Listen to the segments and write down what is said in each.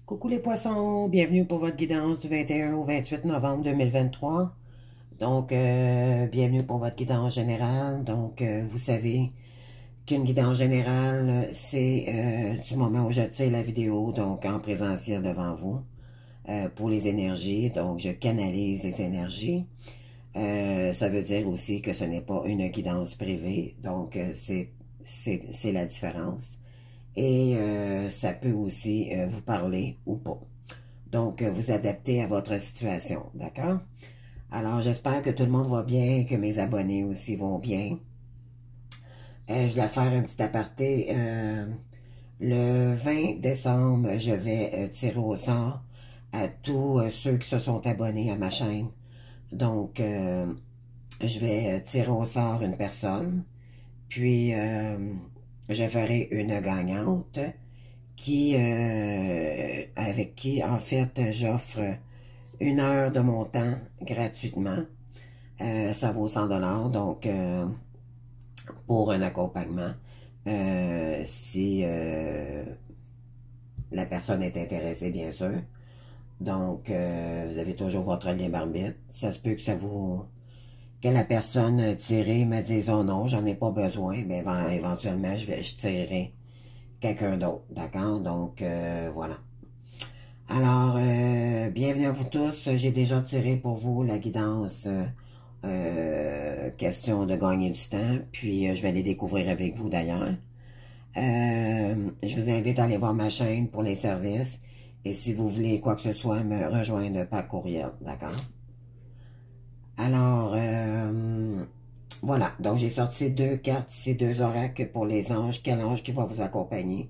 Coucou les poissons, bienvenue pour votre guidance du 21 au 28 novembre 2023. Donc, bienvenue pour votre guidance générale. Donc, vous savez qu'une guidance générale, c'est du moment où je tire la vidéo, donc en présentiel devant vous, pour les énergies. Donc, je canalise les énergies. Ça veut dire aussi que ce n'est pas une guidance privée. Donc, c'est la différence. Et ça peut aussi vous parler ou pas. Donc, vous adaptez à votre situation, d'accord? Alors, j'espère que tout le monde va bien, que mes abonnés aussi vont bien. Je vais faire un petit aparté. Le 20 décembre, je vais tirer au sort à tous ceux qui se sont abonnés à ma chaîne. Donc, je vais tirer au sort une personne. Puis, je ferai une gagnante avec qui, en fait, j'offre 1 heure de mon temps gratuitement. Ça vaut 100 $, donc pour un accompagnement, si la personne est intéressée, bien sûr. Donc, vous avez toujours votre libre arbitre. Ça se peut que la personne tirée me dise « Oh non, j'en ai pas besoin », mais éventuellement, je tirerai quelqu'un d'autre, d'accord? Donc, voilà. Alors, bienvenue à vous tous. J'ai déjà tiré pour vous la guidance question de gagner du temps, puis je vais les découvrir avec vous d'ailleurs. Je vous invite à aller voir ma chaîne pour les services, et si vous voulez quoi que ce soit, me rejoindre par courriel, d'accord? Alors, voilà, donc j'ai sorti 2 cartes, ces 2 oracles pour les anges. Quel ange qui va vous accompagner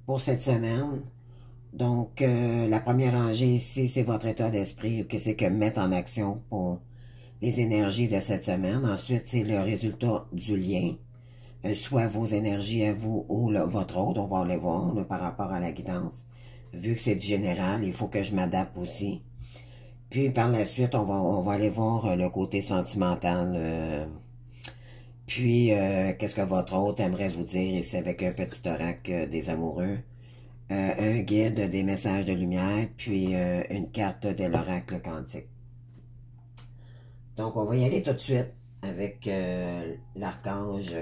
pour cette semaine? Donc, la première rangée ici, c'est votre état d'esprit, que c'est que mettre en action pour les énergies de cette semaine. Ensuite, c'est le résultat du lien, soit vos énergies à vous ou votre autre, on va aller voir par rapport à la guidance. Vu que c'est du général, il faut que je m'adapte aussi. Puis par la suite, on va aller voir le côté sentimental. Puis, qu'est-ce que votre autre aimerait vous dire ici avec un petit oracle des amoureux. Un guide, des messages de lumière, puis une carte de l'oracle quantique. Donc, on va y aller tout de suite avec l'archange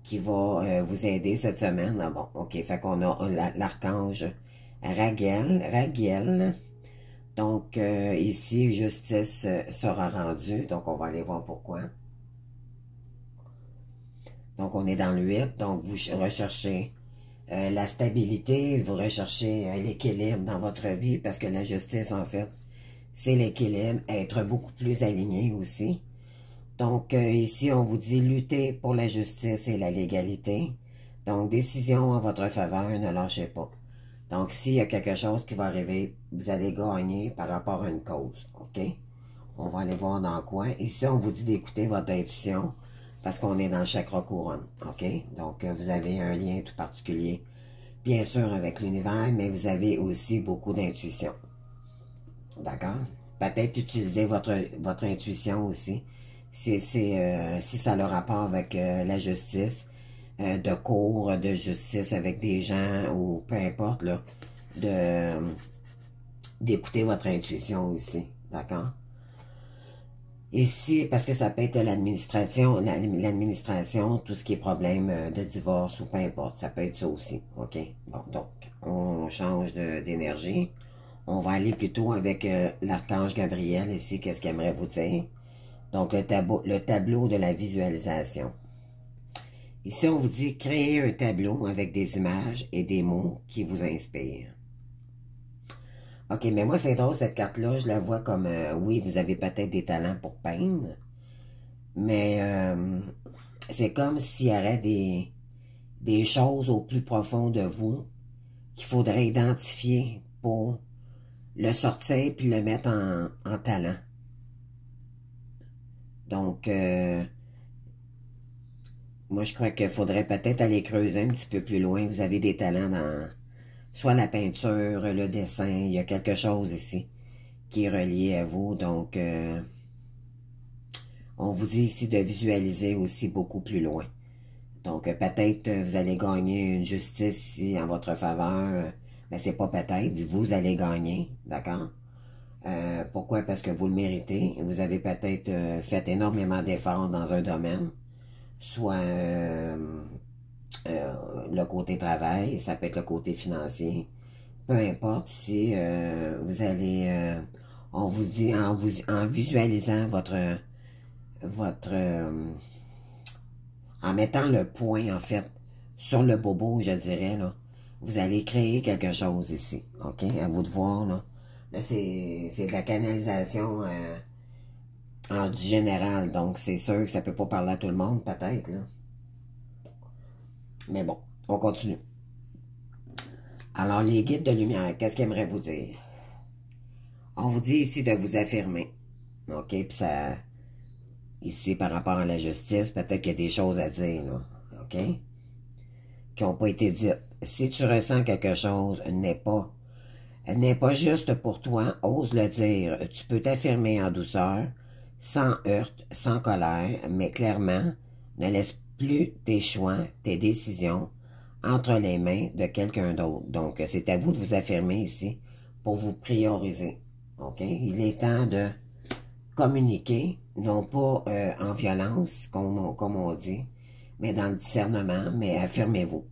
qui va vous aider cette semaine. Ah bon, ok, fait qu'on a l'archange Raguel. Donc, ici, justice sera rendue. Donc, on va aller voir pourquoi. Donc, on est dans le 8. Donc, vous recherchez la stabilité, vous recherchez l'équilibre dans votre vie, parce que la justice, en fait, c'est l'équilibre, être beaucoup plus aligné aussi. Donc, ici, on vous dit lutter pour la justice et la légalité. Donc, décision en votre faveur, ne lâchez pas. Donc, s'il y a quelque chose qui va arriver, vous allez gagner par rapport à une cause, ok? On va aller voir dans quoi. Ici, on vous dit d'écouter votre intuition, parce qu'on est dans le chakra couronne, ok? Donc, vous avez un lien tout particulier, bien sûr, avec l'univers, mais vous avez aussi beaucoup d'intuition. D'accord? Peut-être utiliser votre intuition aussi, si ça a le rapport avec la justice, de cours de justice avec des gens, ou peu importe, là, d'écouter votre intuition aussi. D'accord? Ici, parce que ça peut être l'administration, tout ce qui est problème de divorce ou peu importe, ça peut être ça aussi, ok? Bon, donc, on change d'énergie. On va aller plutôt avec l'archange Gabriel ici, qu'est-ce qu'il aimerait vous dire? Donc, le tableau de la visualisation. Ici, on vous dit créer un tableau avec des images et des mots qui vous inspirent. Ok, mais moi, c'est drôle, cette carte-là, je la vois comme, oui, vous avez peut-être des talents pour peindre, mais c'est comme s'il y aurait des choses au plus profond de vous qu'il faudrait identifier pour le sortir puis le mettre en talent. Donc, moi, je crois qu'il faudrait peut-être aller creuser un petit peu plus loin. Vous avez des talents dans soit la peinture, le dessin, il y a quelque chose ici qui est relié à vous. Donc, on vous dit ici de visualiser aussi beaucoup plus loin. Donc, peut-être vous allez gagner une justice ici en votre faveur. mais c'est pas peut-être, vous allez gagner, d'accord? Pourquoi? Parce que vous le méritez. Vous avez peut-être fait énormément d'efforts dans un domaine, soit le côté travail, ça peut être le côté financier. Peu importe si vous allez, on vous dit, en visualisant en mettant le point, en fait, sur le bobo, je dirais, là, vous allez créer quelque chose ici, ok? À vous de voir, là. Là, c'est de la canalisation en du général, donc c'est sûr que ça peut pas parler à tout le monde, peut-être, là. Mais bon, on continue. Alors, les guides de lumière, qu'est-ce qu'ils aimeraient vous dire? On vous dit ici de vous affirmer, ok? Puis ça, ici, par rapport à la justice, peut-être qu'il y a des choses à dire, là, ok? Qui n'ont pas été dites. Si tu ressens quelque chose, n'est pas juste pour toi, ose le dire. Tu peux t'affirmer en douceur, sans heurte, sans colère, mais clairement, ne laisse plus tes choix, tes décisions, entre les mains de quelqu'un d'autre. Donc, c'est à vous de vous affirmer ici pour vous prioriser. OK? Il est temps de communiquer, non pas en violence, comme on dit, mais dans le discernement, mais affirmez-vous.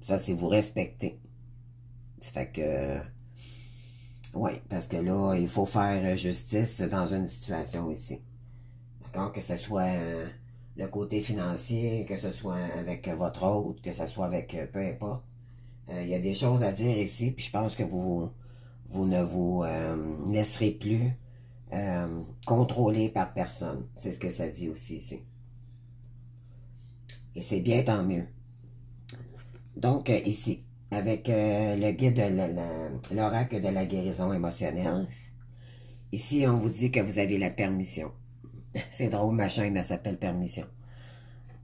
Ça, c'est vous respecter. Ça fait que... oui, parce que là, il faut faire justice dans une situation ici. D'accord? Que ce soit le côté financier, que ce soit avec votre hôte, que ce soit avec peu importe. Il y a des choses à dire ici, puis je pense que vous ne vous laisserez plus contrôler par personne. C'est ce que ça dit aussi ici. Et c'est bien, tant mieux. Donc, ici, avec le guide de l'oracle de la guérison émotionnelle, ici, on vous dit que vous avez la permission. C'est drôle, ma chaîne, elle s'appelle Permission.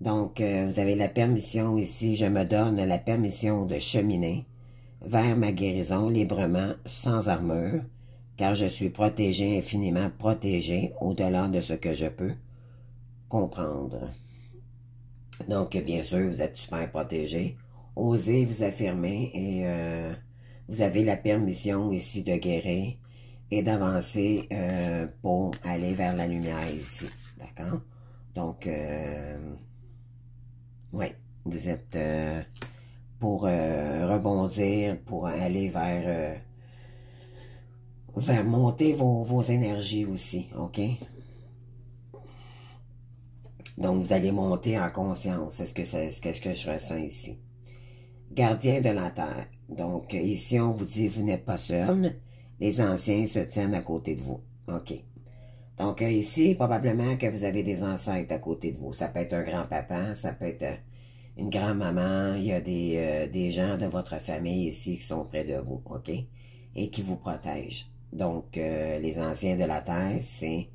Donc, vous avez la permission ici, je me donne la permission de cheminer vers ma guérison librement, sans armure, car je suis protégé, infiniment protégé, au-delà de ce que je peux comprendre. Donc, bien sûr, vous êtes super protégé. Osez vous affirmer et vous avez la permission ici de guérir et d'avancer pour aller vers la lumière ici. D'accord? Donc, oui, vous êtes pour rebondir, pour aller vers monter vos énergies aussi, ok? Donc, vous allez monter en conscience, c'est ce que je ressens ici. Gardien de la terre. Donc, ici, on vous dit, vous n'êtes pas seul. Les anciens se tiennent à côté de vous. OK. Donc, ici, probablement que vous avez des ancêtres à côté de vous. Ça peut être un grand-papa, ça peut être une grand-maman. Il y a des gens de votre famille ici qui sont près de vous, OK? Et qui vous protègent. Donc, les anciens de la terre, c'est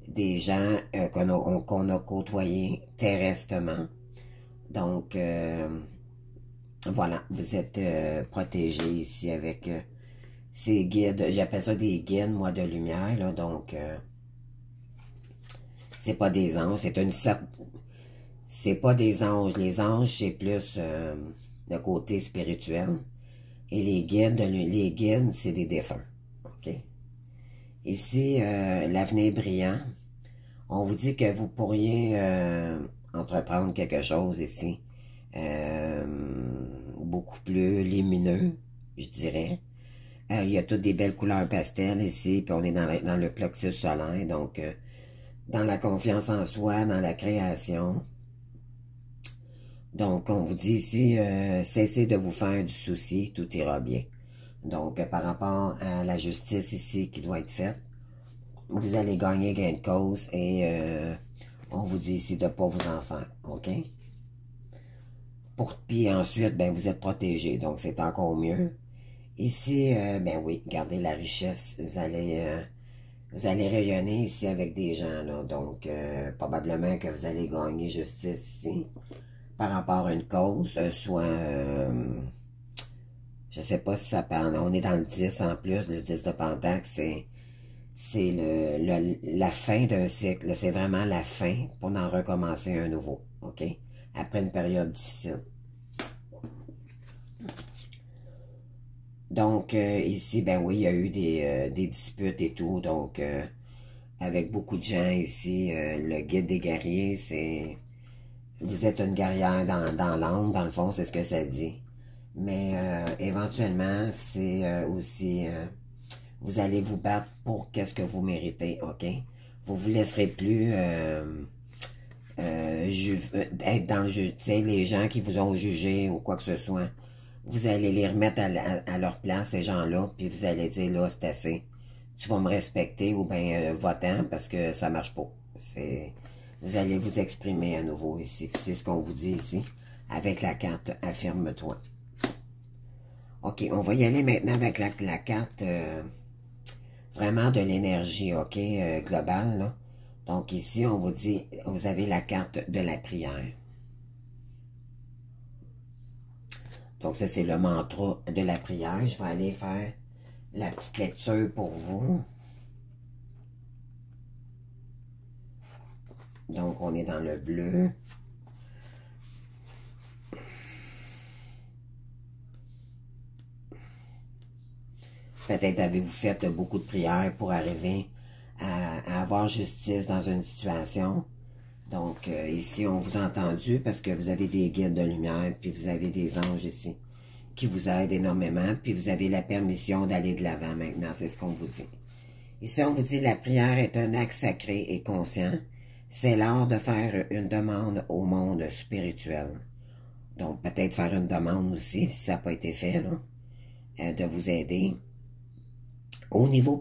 des gens qu'on a côtoyés terresтрement. Donc, voilà, vous êtes protégé ici avec ces guides. J'appelle ça des guides, moi, de lumière, là. Donc, c'est pas des anges, c'est pas des anges. Les anges, c'est plus le côté spirituel. Et les guides, c'est des défunts. OK? Ici, l'avenir brillant. On vous dit que vous pourriez entreprendre quelque chose ici. Beaucoup plus lumineux, je dirais. Il y a toutes des belles couleurs pastel ici, puis on est dans le plexus solaire, donc dans la confiance en soi, dans la création. Donc, on vous dit ici, cessez de vous faire du souci, tout ira bien. Donc, par rapport à la justice ici qui doit être faite, vous allez gagner gain de cause et on vous dit ici de ne pas vous en faire, OK? Puis ensuite, ben, vous êtes protégé, donc c'est encore mieux. Ici, ben oui, gardez la richesse. Vous allez rayonner ici avec des gens, là. Donc, probablement que vous allez gagner justice ici par rapport à une cause, soit, je sais pas si ça parle, on est dans le 10 en plus, le 10 de Pentacle, c'est la fin d'un cycle, c'est vraiment la fin pour en recommencer un nouveau, OK? Après une période difficile. Donc, ici, ben oui, il y a eu des disputes et tout. Donc, avec beaucoup de gens ici, le guide des guerriers, c'est... Vous êtes une guerrière dans l'âme, dans le fond, c'est ce que ça dit. Mais éventuellement, c'est aussi... vous allez vous battre pour qu'est-ce que vous méritez, OK? Vous vous laisserez plus être dans le jeu. Tu sais, les gens qui vous ont jugé ou quoi que ce soit, vous allez les remettre à leur place, ces gens-là, puis vous allez dire, là, c'est assez. Tu vas me respecter ou bien va-t'en parce que ça marche pas. Vous allez vous exprimer à nouveau ici. C'est ce qu'on vous dit ici avec la carte Affirme-toi. OK, on va y aller maintenant avec la carte vraiment de l'énergie, OK, globale, là. Donc ici, on vous dit, vous avez la carte de la prière. Donc ça, c'est le mantra de la prière. Je vais aller faire la petite lecture pour vous. Donc, on est dans le bleu. Peut-être avez-vous fait beaucoup de prières pour arriver à avoir justice dans une situation. Donc, ici, on vous a entendu parce que vous avez des guides de lumière, puis vous avez des anges ici qui vous aident énormément, puis vous avez la permission d'aller de l'avant maintenant, c'est ce qu'on vous dit. Ici, on vous dit la prière est un acte sacré et conscient. C'est l'art de faire une demande au monde spirituel. Donc, peut-être faire une demande aussi, si ça n'a pas été fait, là, de vous aider. Au niveau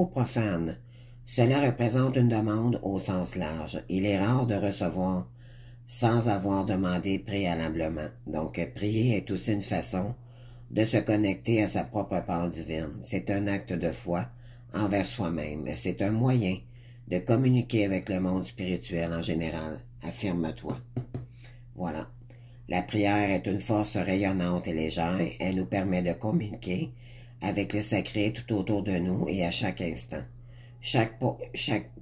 profane, cela représente une demande au sens large. Il est rare de recevoir sans avoir demandé préalablement. Donc, prier est aussi une façon de se connecter à sa propre part divine. C'est un acte de foi envers soi-même. C'est un moyen de communiquer avec le monde spirituel en général. Affirme-toi. Voilà. La prière est une force rayonnante et légère. Elle nous permet de communiquer avec le sacré tout autour de nous et à chaque instant.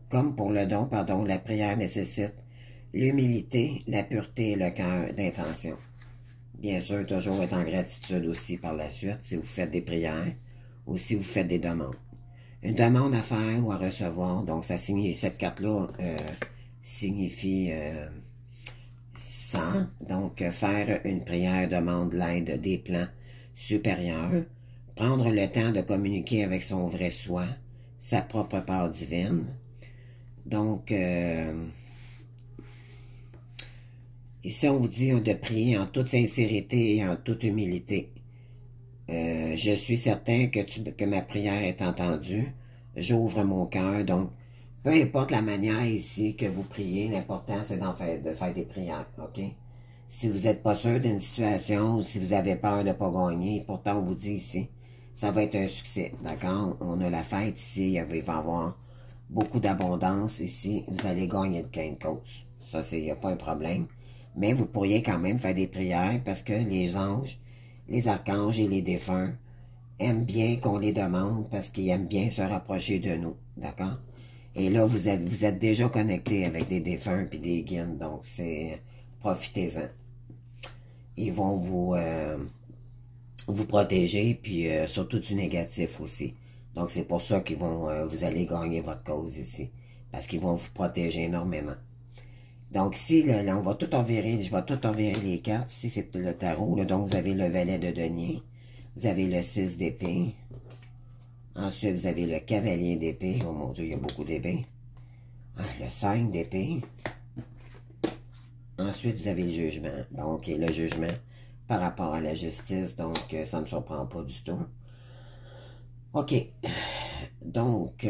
Comme pour le don, la prière nécessite l'humilité, la pureté et le cœur d'intention. Bien sûr, toujours être en gratitude aussi par la suite si vous faites des prières ou si vous faites des demandes. Une demande à faire ou à recevoir, donc ça signifie, cette carte-là signifie ça. Donc, faire une prière demande l'aide des plans supérieurs. Prendre le temps de communiquer avec son vrai soi, sa propre part divine. Donc, ici, on vous dit de prier en toute sincérité et en toute humilité. Je suis certain que ma prière est entendue. J'ouvre mon cœur. Donc, peu importe la manière ici que vous priez, l'important, c'est de faire des prières, OK? Si vous n'êtes pas sûr d'une situation ou si vous avez peur de ne pas gagner, pourtant, on vous dit ici, ça va être un succès, d'accord? On a la fête ici, il va y avoir beaucoup d'abondance ici. Vous allez gagner de gain de cause. Ça, il n'y a pas un problème. Mais vous pourriez quand même faire des prières parce que les anges, les archanges et les défunts aiment bien qu'on les demande parce qu'ils aiment bien se rapprocher de nous, d'accord? Et là, vous êtes déjà connecté avec des défunts et des guides, donc profitez-en. Ils vont vous protéger, puis surtout du négatif aussi. Donc, c'est pour ça qu'ils vous allez gagner votre cause ici, parce qu'ils vont vous protéger énormément. Donc ici, là, on va tout enverrer, je vais tout enverrer les cartes. Ici, c'est le tarot. Là, donc, vous avez le valet de denier. Vous avez le 6 d'épée. Ensuite, vous avez le cavalier d'épée. Oh mon Dieu, il y a beaucoup d'épées. Ah, le 5 d'épée. Ensuite, vous avez le jugement. Bon, ok, le jugement par rapport à la justice. Donc, ça ne me surprend pas du tout. Ok. Donc...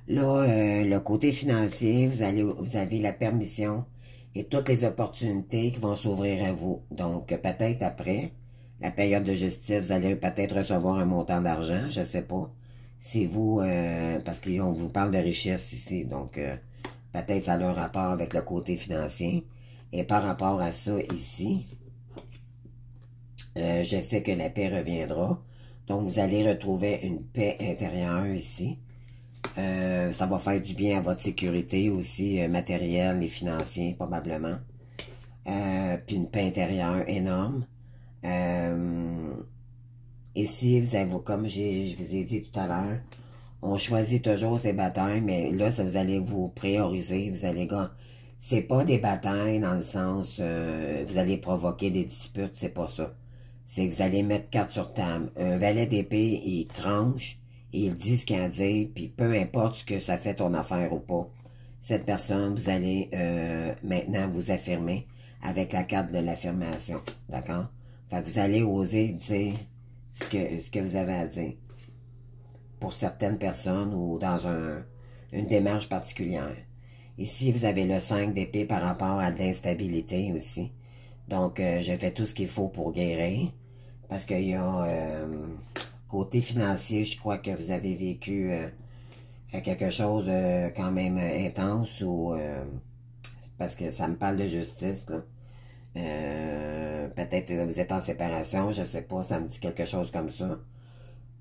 là, le côté financier, vous avez la permission et toutes les opportunités qui vont s'ouvrir à vous. Donc, peut-être après la période de justice, vous allez peut-être recevoir un montant d'argent, je ne sais pas. Si vous, parce qu'on vous parle de richesse ici, donc peut-être ça a un rapport avec le côté financier. Et par rapport à ça ici, je sais que la paix reviendra. Donc, vous allez retrouver une paix intérieure ici. Ça va faire du bien à votre sécurité aussi, matérielle et financière, probablement. puis une paix intérieure énorme. Ici, vous avez, comme je vous ai dit tout à l'heure, on choisit toujours ses batailles, mais là, ça vous allez vous prioriser, vous allez gagner. C'est pas des batailles dans le sens, vous allez provoquer des disputes, c'est pas ça. C'est que vous allez mettre carte sur table. Un valet d'épée, il tranche, et il dit ce qu'il a à dire, puis peu importe ce que ça fait ton affaire ou pas. Cette personne, vous allez maintenant vous affirmer avec la carte de l'affirmation, d'accord? Fait que vous allez oser dire ce que vous avez à dire pour certaines personnes ou dans une démarche particulière. Ici, vous avez le 5 d'épée par rapport à de l'instabilité aussi. Donc, je fais tout ce qu'il faut pour guérir. Parce qu'il y a, côté financier, je crois que vous avez vécu quelque chose quand même intense ou... parce que ça me parle de justice, là. Peut-être vous êtes en séparation, je sais pas, ça me dit quelque chose comme ça.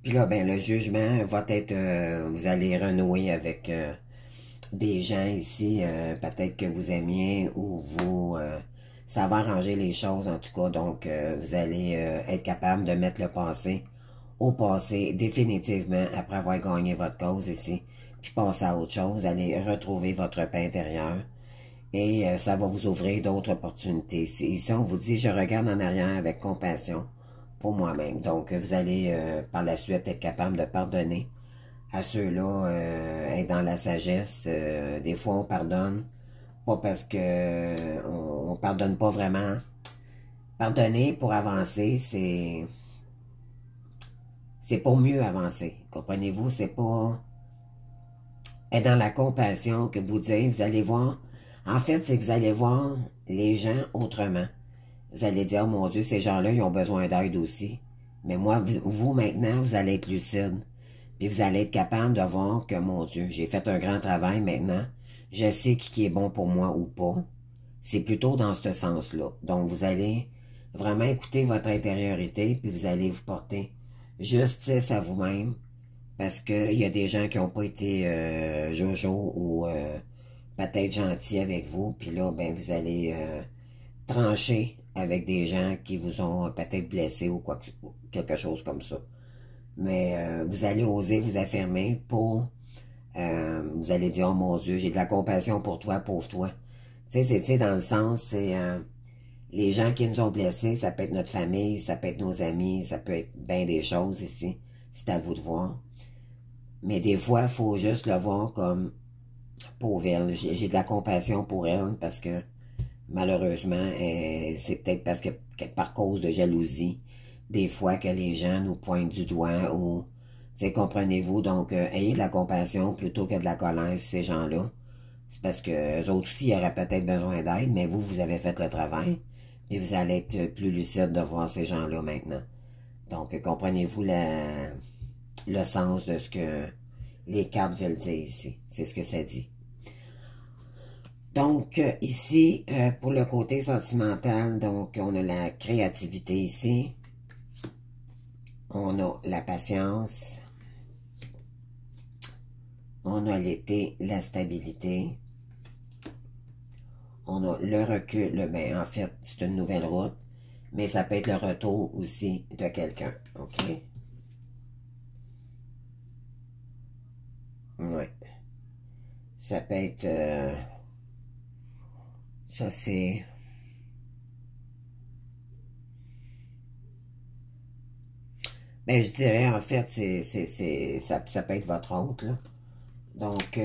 Puis là, ben le jugement va être, vous allez renouer avec des gens ici, peut-être que vous aimiez ou vous, ça va arranger les choses en tout cas. Donc, vous allez être capable de mettre le passé au passé définitivement après avoir gagné votre cause ici. Puis passer à autre chose, vous allez retrouver votre paix intérieure. Et ça va vous ouvrir d'autres opportunités. Ici, on vous dit, je regarde en arrière avec compassion pour moi-même. Donc, vous allez par la suite être capable de pardonner à ceux-là, être dans la sagesse. Des fois, on pardonne, pas parce que on pardonne pas vraiment. Pardonner pour avancer, c'est pour mieux avancer. Comprenez-vous? C'est pas être dans la compassion que vous dites, vous allez voir. En fait, c'est que vous allez voir les gens autrement. Vous allez dire, oh mon Dieu, ces gens-là, ils ont besoin d'aide aussi. Mais moi, vous, maintenant, vous allez être lucide. Puis vous allez être capable de voir que, mon Dieu, j'ai fait un grand travail maintenant. Je sais qui est bon pour moi ou pas. C'est plutôt dans ce sens-là. Donc, vous allez vraiment écouter votre intériorité, puis vous allez vous porter justice à vous-même. Parce qu'il y a des gens qui n'ont pas été jojo ou peut-être gentils avec vous. Puis là, ben vous allez trancher avec des gens qui vous ont peut-être blessé ou quelque chose comme ça. Mais vous allez oser vous affirmer pour... vous allez dire, oh mon Dieu, j'ai de la compassion pour toi, pauvre toi. Tu sais, c'est dans le sens, c'est... les gens qui nous ont blessés, ça peut être notre famille, ça peut être nos amis, ça peut être bien des choses ici. C'est à vous de voir. Mais des fois, il faut juste le voir comme pauvre elle. J'ai de la compassion pour elle parce que malheureusement, c'est peut-être parce que par cause de jalousie, des fois que les gens nous pointent du doigt ou, comprenez-vous, donc ayez de la compassion plutôt que de la colère sur ces gens-là. C'est parce que eux autres aussi, ils auraient peut-être besoin d'aide, mais vous avez fait le travail et vous allez être plus lucide de voir ces gens-là maintenant. Donc, comprenez-vous le sens de ce que les cartes veulent dire ici. C'est ce que ça dit. Donc, ici, pour le côté sentimental, donc, on a la créativité ici. On a la patience. On a l'été, la stabilité. On a le recul. Ben, en fait, c'est une nouvelle route. Mais ça peut être le retour aussi de quelqu'un. OK? Ouais. Ça peut être... ça, c'est... Ben, je dirais, en fait, ça peut être votre oncle, là. Donc,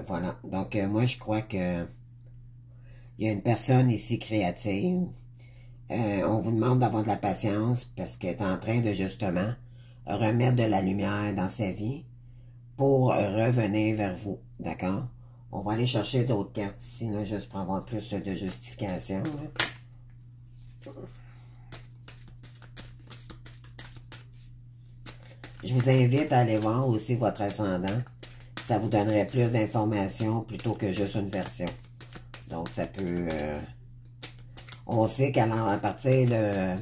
voilà. Donc, moi, je crois que il y a une personne ici créative. On vous demande d'avoir de la patience parce qu'elle est en train de, justement, remettre de la lumière dans sa vie pour revenir vers vous. D'accord? On va aller chercher d'autres cartes ici, là, juste pour avoir plus de justification. Là. Je vous invite à aller voir aussi votre ascendant. Ça vous donnerait plus d'informations plutôt que juste une version. Donc, ça peut... on sait qu'à partir de...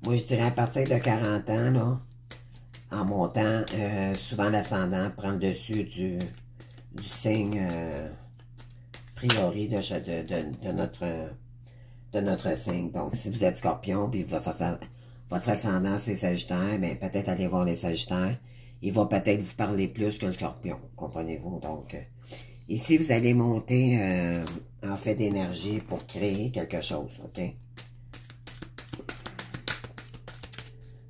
Moi, je dirais à partir de 40 ans, là, en montant, souvent l'ascendant prend le dessus du signe priori de notre de notre signe. Donc, si vous êtes Scorpion, puis votre ascendant, c'est Sagittaire, ben peut-être aller voir les Sagittaires. Il va peut-être vous parler plus que le Scorpion, comprenez-vous? Donc, ici, vous allez monter en fait d'énergie pour créer quelque chose, OK?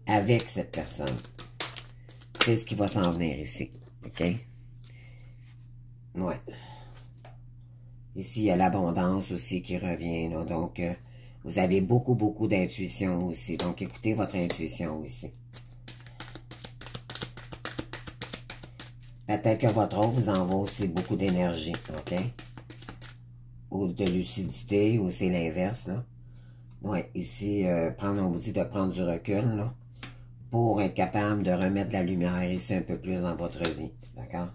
Avec cette personne. C'est ce qui va s'en venir ici, OK? Ouais. Ici, il y a l'abondance aussi qui revient, là. Donc, vous avez beaucoup, beaucoup d'intuition aussi. Donc, écoutez votre intuition ici. Peut-être que votre autre vous envoie aussi beaucoup d'énergie, OK? Ou de lucidité, ou c'est l'inverse, là. Ouais, ici, on vous dit de prendre du recul, là, pour être capable de remettre de la lumière ici un peu plus dans votre vie, d'accord?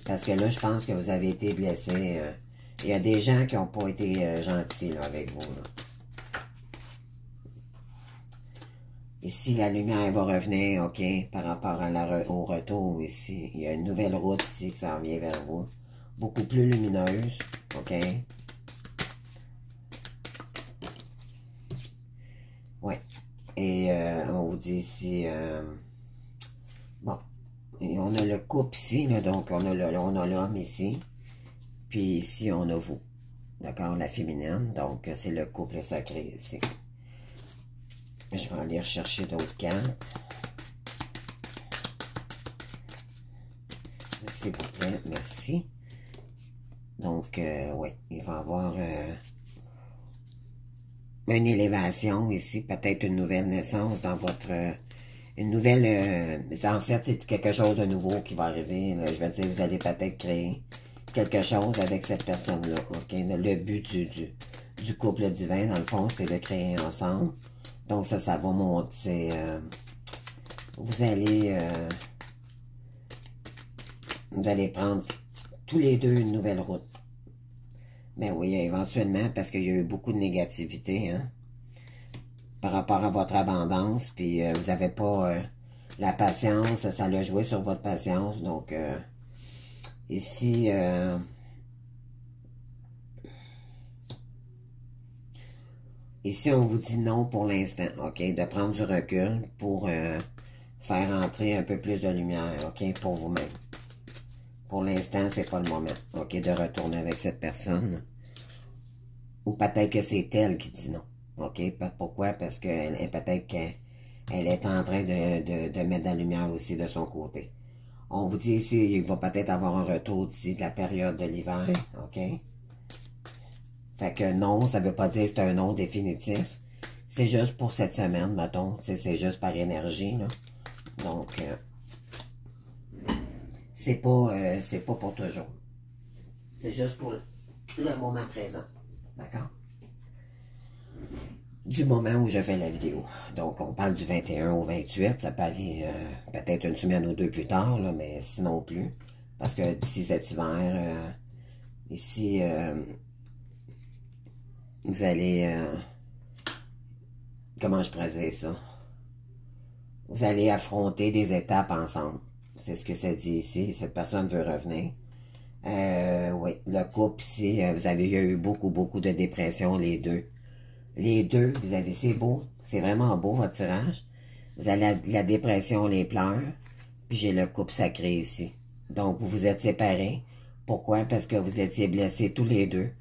Parce que là, je pense que vous avez été blessé. Il y a des gens qui n'ont pas été gentils là, avec vous, là. Ici, la lumière va revenir, OK, par rapport à au retour ici. Il y a une nouvelle route ici qui s'en vient vers vous. Beaucoup plus lumineuse, OK? Ouais. Et on vous dit ici... bon, et on a le couple ici, là, donc on a l'homme ici. Puis ici, on a vous. D'accord, la féminine. Donc, c'est le couple sacré ici. Je vais aller rechercher d'autres cartes. S'il vous plaît, merci. Donc, oui, il va y avoir une élévation ici, peut-être une nouvelle naissance dans votre... une nouvelle... en fait, c'est quelque chose de nouveau qui va arriver. Là. Je vais dire, vous allez peut-être créer quelque chose avec cette personne-là. OK? Le but du couple divin, dans le fond, c'est de créer ensemble. Donc, ça va monter. Vous allez prendre tous les deux une nouvelle route. Mais oui, éventuellement, parce qu'il y a eu beaucoup de négativité, hein, par rapport à votre abondance, puis vous n'avez pas la patience, ça l'a joué sur votre patience. Donc, ici, ici, on vous dit non pour l'instant, OK? De prendre du recul pour faire entrer un peu plus de lumière, OK? Pour vous-même. Pour l'instant, c'est pas le moment, OK? De retourner avec cette personne. Ou peut-être que c'est elle qui dit non, OK? Pourquoi? Parce que peut-être qu'elle est en train de mettre de la lumière aussi de son côté. On vous dit ici, il va peut-être avoir un retour d'ici de la période de l'hiver, OK? Fait que non, ça veut pas dire que c'est un non définitif. C'est juste pour cette semaine, mettons. C'est juste par énergie, là. Donc, c'est pas pour toujours. C'est juste pour le moment présent. D'accord? Du moment où je fais la vidéo. Donc, on parle du 21 au 28. Ça peut aller peut-être une semaine ou deux plus tard, là, mais sinon plus. Parce que d'ici cet hiver, ici... vous allez, comment je pourrais dire ça? Vous allez affronter des étapes ensemble. C'est ce que ça dit ici. Cette personne veut revenir. Oui, le couple ici, vous avez eu beaucoup, beaucoup de dépression, les deux. Les deux, vous avez, c'est beau. C'est vraiment beau, votre tirage. Vous avez la dépression, les pleurs. Puis j'ai le couple sacré ici. Donc, vous vous êtes séparés. Pourquoi? Parce que vous étiez blessés tous les deux.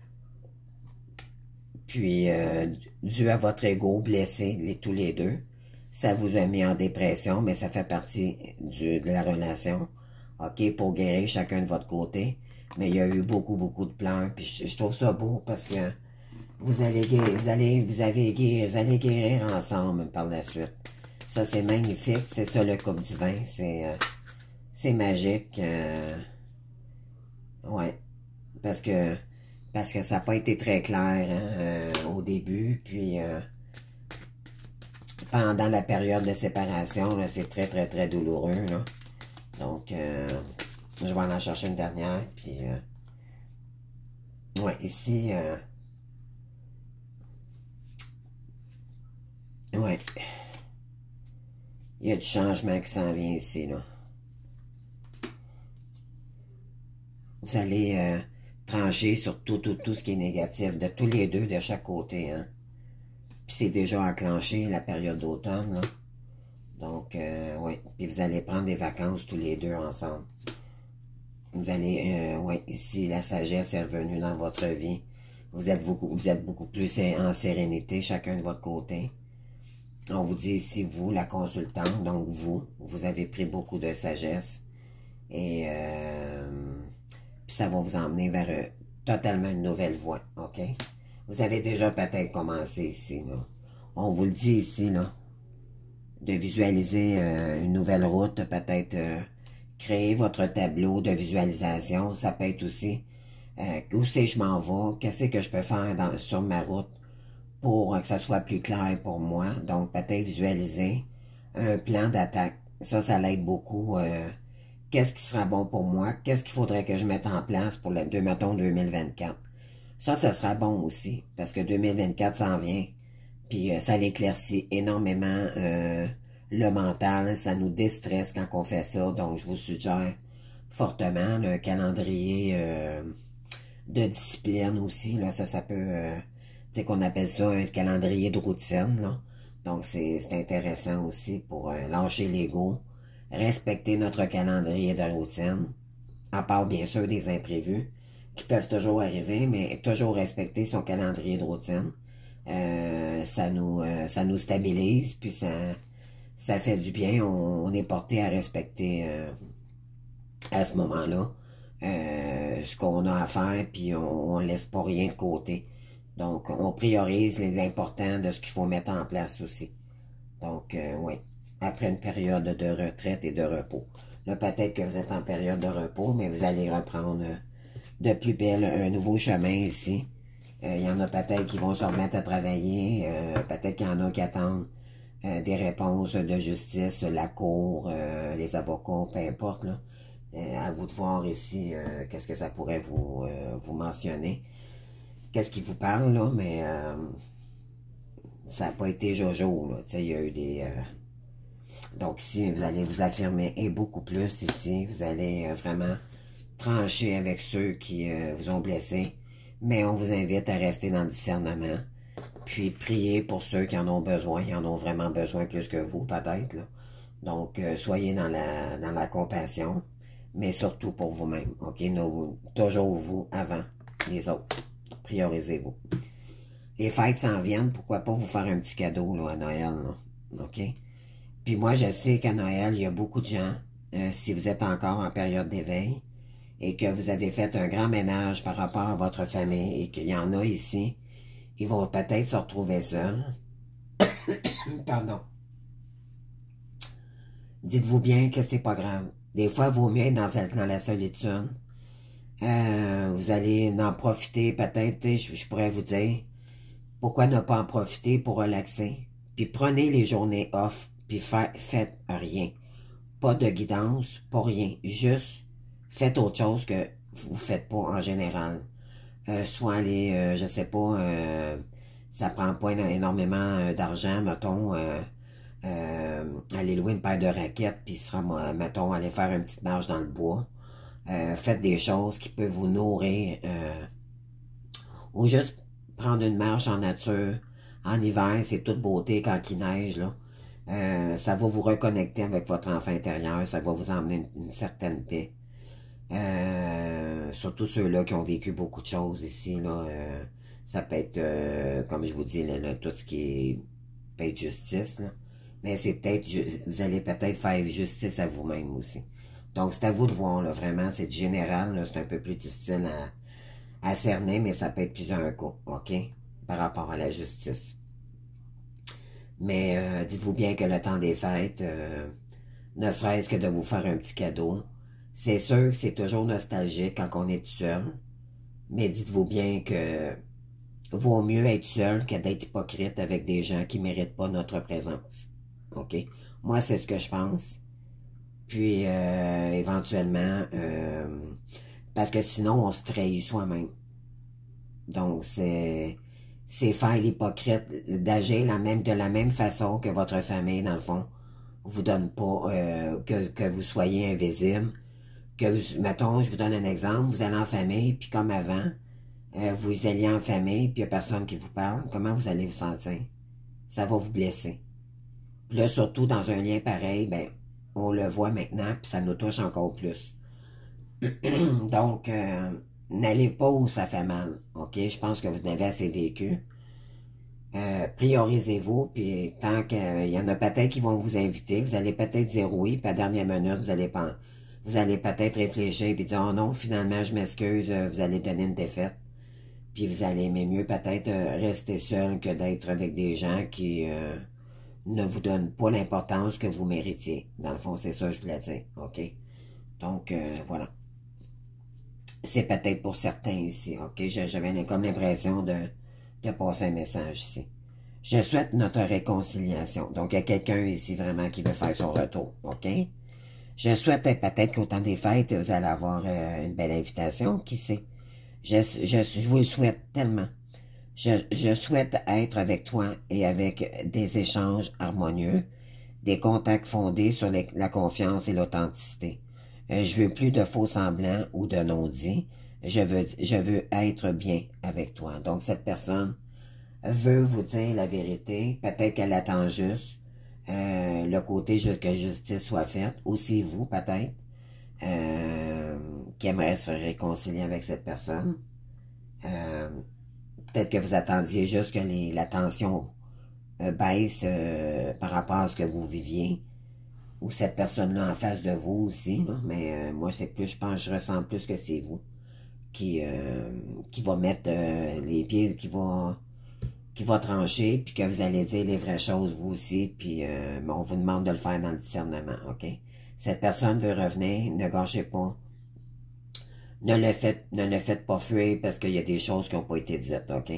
Puis, dû à votre ego blessé, tous les deux, ça vous a mis en dépression, mais ça fait partie de la relation. OK, pour guérir chacun de votre côté. Mais il y a eu beaucoup, beaucoup de pleurs. Puis, je trouve ça beau parce que vous allez guérir ensemble par la suite. Ça, c'est magnifique. C'est ça, le couple divin. C'est magique. Ouais. Parce que ça n'a pas été très clair hein, au début, puis pendant la période de séparation, c'est très, très, très douloureux. Là. Donc, je vais en chercher une dernière, puis... ouais, ici... ouais. Il y a du changement qui s'en vient ici, là. Vous allez... trancher sur tout ce qui est négatif, de tous les deux, de chaque côté, hein. Puis c'est déjà enclenché, la période d'automne, là. Donc, oui. Puis vous allez prendre des vacances tous les deux ensemble. Vous allez, oui, ici, la sagesse est revenue dans votre vie. Vous êtes beaucoup plus en sérénité, chacun de votre côté. On vous dit ici, vous, la consultante, donc vous avez pris beaucoup de sagesse. Et puis ça va vous emmener vers totalement une nouvelle voie, OK? Vous avez déjà peut-être commencé ici, là. On vous le dit ici, là, de visualiser une nouvelle route, peut-être créer votre tableau de visualisation. Ça peut être aussi où c'est que je m'en vais, qu'est-ce que je peux faire sur ma route pour que ça soit plus clair pour moi. Donc, peut-être visualiser un plan d'attaque. Ça l'aide beaucoup. Qu'est-ce qui sera bon pour moi? Qu'est-ce qu'il faudrait que je mette en place pour mettons, 2024? Ça sera bon aussi, parce que 2024 s'en vient. Puis ça l'éclaircit énormément le mental, ça nous déstresse quand on fait ça. Donc, je vous suggère fortement le calendrier de discipline aussi. Là, ça peut, tu sais qu'on appelle ça un calendrier de routine. Là. Donc, c'est intéressant aussi pour lâcher l'ego, respecter notre calendrier de routine, à part bien sûr des imprévus qui peuvent toujours arriver, mais toujours respecter son calendrier de routine. Ça nous stabilise, puis ça fait du bien. On est porté à respecter à ce moment-là ce qu'on a à faire, puis on laisse pas rien de côté. Donc, on priorise les importants de ce qu'il faut mettre en place aussi. Donc, oui, après une période de retraite et de repos. Là, peut-être que vous êtes en période de repos, mais vous allez reprendre de plus belle un nouveau chemin ici. Il y en a peut-être qui vont se remettre à travailler, peut-être qu'il y en a qui attendent des réponses de justice, la cour, les avocats, peu importe, là. À vous de voir ici qu'est-ce que ça pourrait vous mentionner. Qu'est-ce qui vous parle, là, mais ça n'a pas été Jojo, là. Tu sais, il y a eu des... donc ici, vous allez vous affirmer et beaucoup plus ici. Vous allez vraiment trancher avec ceux qui vous ont blessé. Mais on vous invite à rester dans le discernement. Puis prier pour ceux qui en ont besoin. Ils en ont vraiment besoin plus que vous, peut-être. Donc, soyez dans la compassion. Mais surtout pour vous-même. OK? Toujours vous avant les autres. Priorisez-vous. Les fêtes s'en viennent. Pourquoi pas vous faire un petit cadeau là, à Noël. Là. OK? Puis moi, je sais qu'à Noël, il y a beaucoup de gens, si vous êtes encore en période d'éveil, et que vous avez fait un grand ménage par rapport à votre famille, et qu'il y en a ici, ils vont peut-être se retrouver seuls. Pardon. Dites-vous bien que c'est pas grave. Des fois, il vaut mieux être dans la solitude. Vous allez en profiter, peut-être, je pourrais vous dire, pourquoi ne pas en profiter pour relaxer? Puis prenez les journées off, puis faites rien. Pas de guidance, pas rien. Juste, faites autre chose que vous faites pas en général. Soit aller, je sais pas, ça prend pas énormément d'argent, mettons, aller louer une paire de raquettes, puis mettons, aller faire une petite marche dans le bois. Faites des choses qui peuvent vous nourrir. Ou juste prendre une marche en nature. En hiver, c'est toute beauté quand il neige, là. Ça va vous reconnecter avec votre enfant intérieur. Ça va vous emmener une certaine paix. Surtout ceux-là qui ont vécu beaucoup de choses ici, là. Ça peut être, comme je vous dis, là, tout ce qui peut être justice, là. Mais c'est peut-être, vous allez peut-être faire justice à vous-même aussi. Donc, c'est à vous de voir, là, vraiment, c'est général, c'est un peu plus difficile à cerner, mais ça peut être plusieurs cas, OK? Par rapport à la justice. Mais dites-vous bien que le temps des fêtes, ne serait-ce que de vous faire un petit cadeau, c'est sûr que c'est toujours nostalgique quand on est seul, mais dites-vous bien que vaut mieux être seul que d'être hypocrite avec des gens qui ne méritent pas notre présence. OK? Moi, c'est ce que je pense. Puis, éventuellement, parce que sinon, on se trahit soi-même. Donc, c'est faire l'hypocrite, d'agir de la même façon que votre famille, dans le fond, vous donne pas, que vous soyez invisible, mettons, je vous donne un exemple, vous allez en famille, puis comme avant, vous alliez en famille, puis il n'y a personne qui vous parle, comment vous allez vous sentir? Ça va vous blesser. Puis là, surtout dans un lien pareil, ben, on le voit maintenant, puis ça nous touche encore plus. Donc, n'allez pas où ça fait mal, ok? Je pense que vous en avez assez vécu. Priorisez-vous, puis tant qu'il y en a peut-être qui vont vous inviter, vous allez peut-être dire oui, puis à la dernière minute, vous allez peut-être réfléchir, puis dire, oh non, finalement, je m'excuse, vous allez donner une défaite. Puis vous allez aimer mieux peut-être rester seul que d'être avec des gens qui ne vous donnent pas l'importance que vous méritiez. Dans le fond, c'est ça que je voulais dire, ok? Donc, voilà. C'est peut-être pour certains ici, ok? J'avais comme l'impression de passer un message ici. Je souhaite notre réconciliation. Donc, il y a quelqu'un ici vraiment qui veut faire son retour, ok? Je souhaite peut-être qu'au temps des fêtes, vous allez avoir une belle invitation, qui sait? Je vous le souhaite tellement. Je souhaite être avec toi et avec des échanges harmonieux, des contacts fondés sur la confiance et l'authenticité. Je veux plus de faux semblants ou de non-dits. Je veux être bien avec toi. Donc, cette personne veut vous dire la vérité. Peut-être qu'elle attend juste le côté que justice soit faite. Aussi vous, peut-être, qui aimerait se réconcilier avec cette personne. Peut-être que vous attendiez juste que la tension baisse par rapport à ce que vous viviez. Ou cette personne-là en face de vous aussi. Là. Mais moi, c'est plus, je pense, je ressens plus que c'est vous qui va mettre les pieds, qui va trancher, puis que vous allez dire les vraies choses, vous aussi, puis on vous demande de le faire dans le discernement, ok? Cette personne veut revenir, ne gâchez pas. Ne le faites pas fuir parce qu'il y a des choses qui n'ont pas été dites, ok?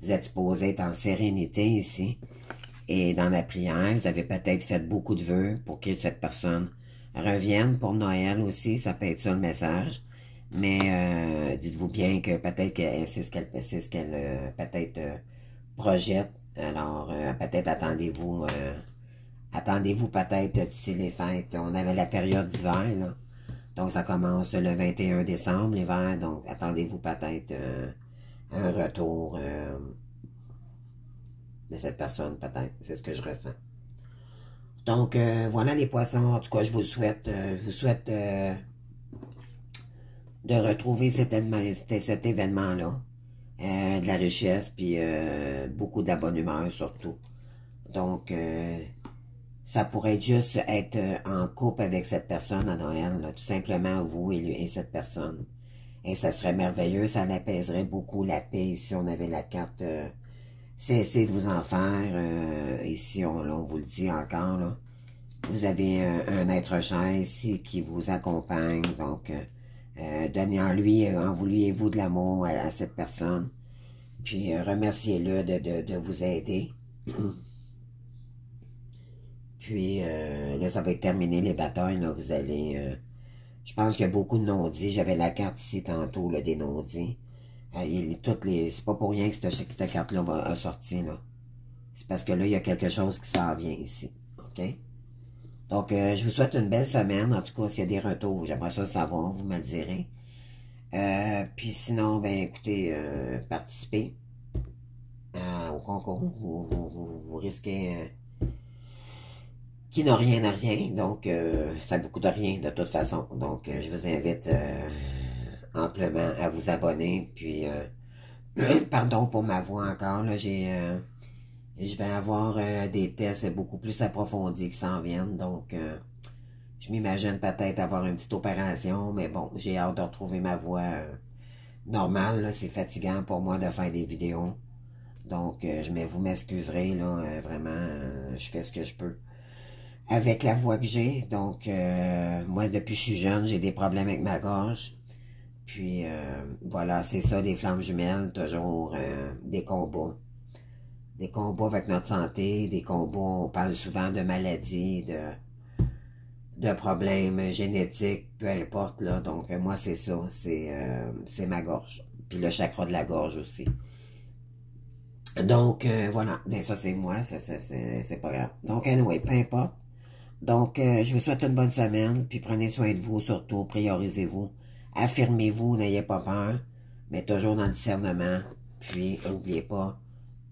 Vous êtes supposé être en sérénité ici. Et dans la prière, vous avez peut-être fait beaucoup de vœux pour que cette personne revienne pour Noël aussi. Ça peut être ça le message. Mais dites-vous bien que peut-être que c'est ce qu'elle peut-être projette. Alors, peut-être attendez-vous peut-être d'ici les fêtes. On avait la période d'hiver, là. Donc, ça commence le 21 décembre, l'hiver. Donc, attendez-vous peut-être un retour de cette personne, peut-être. C'est ce que je ressens. Donc, voilà les poissons. En tout cas, je vous souhaite de retrouver cet événement-là. De la richesse, puis beaucoup de la bonne humeur, surtout. Donc, ça pourrait juste être en couple avec cette personne à Noël, là, tout simplement vous et cette personne. Et ça serait merveilleux, ça l'apaiserait beaucoup la paix si on avait la carte. Cessez de vous en faire. Ici, on vous le dit encore, là. Vous avez un être cher ici qui vous accompagne, donc donnez en lui, envoyez-vous de l'amour à cette personne. Puis remerciez-le de vous aider. Puis là, ça va être terminé les batailles. Là, vous allez. Je pense qu'il y a beaucoup de non-dits. J'avais la carte ici tantôt, là, des non-dits. C'est pas pour rien que cette carte-là va sortir. Là. C'est parce que là, il y a quelque chose qui s'en vient ici. OK? Donc, je vous souhaite une belle semaine. En tout cas, s'il y a des retours, j'aimerais ça savoir, vous me le direz. Puis sinon, ben écoutez, participez au concours. Vous risquez qui n'a rien à rien. Donc, ça beaucoup de rien de toute façon. Donc, je vous invite amplement à vous abonner. Puis, pardon pour ma voix encore. Là, je vais avoir des tests beaucoup plus approfondis qui s'en viennent. Donc, je m'imagine peut-être avoir une petite opération, mais bon, j'ai hâte de retrouver ma voix normale. C'est fatigant pour moi de faire des vidéos. Donc, vous m'excuserez, là, vraiment, je fais ce que je peux. Avec la voix que j'ai, donc, moi, depuis que je suis jeune, j'ai des problèmes avec ma gorge. Puis, voilà, c'est ça, des flammes jumelles, toujours des combats. Des combats avec notre santé, des combats, on parle souvent de maladies, de problèmes génétiques, peu importe, là. Donc, moi, c'est ça, c'est ma gorge. Puis le chakra de la gorge aussi. Donc, voilà. Ben, ça, c'est moi, c'est pas grave. Donc, anyway, peu importe. Donc, je vous souhaite une bonne semaine, puis prenez soin de vous, surtout, priorisez-vous. Affirmez-vous, n'ayez pas peur, mais toujours dans le discernement. Puis, n'oubliez pas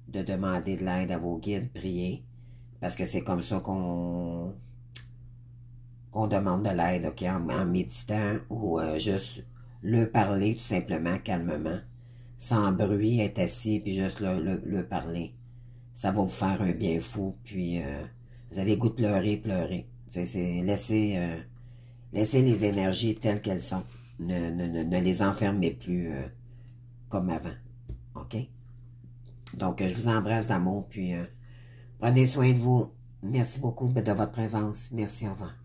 de demander de l'aide à vos guides, priez, parce que c'est comme ça qu'on demande de l'aide, ok, en méditant ou juste le parler tout simplement, calmement, sans bruit, être assis, puis juste le parler. Ça va vous faire un bien fou, puis vous avez le goût de pleurer, pleurer. C'est laissez les énergies telles qu'elles sont. Ne les enfermez plus comme avant. OK? Donc, je vous embrasse d'amour, puis prenez soin de vous. Merci beaucoup de votre présence. Merci, au revoir.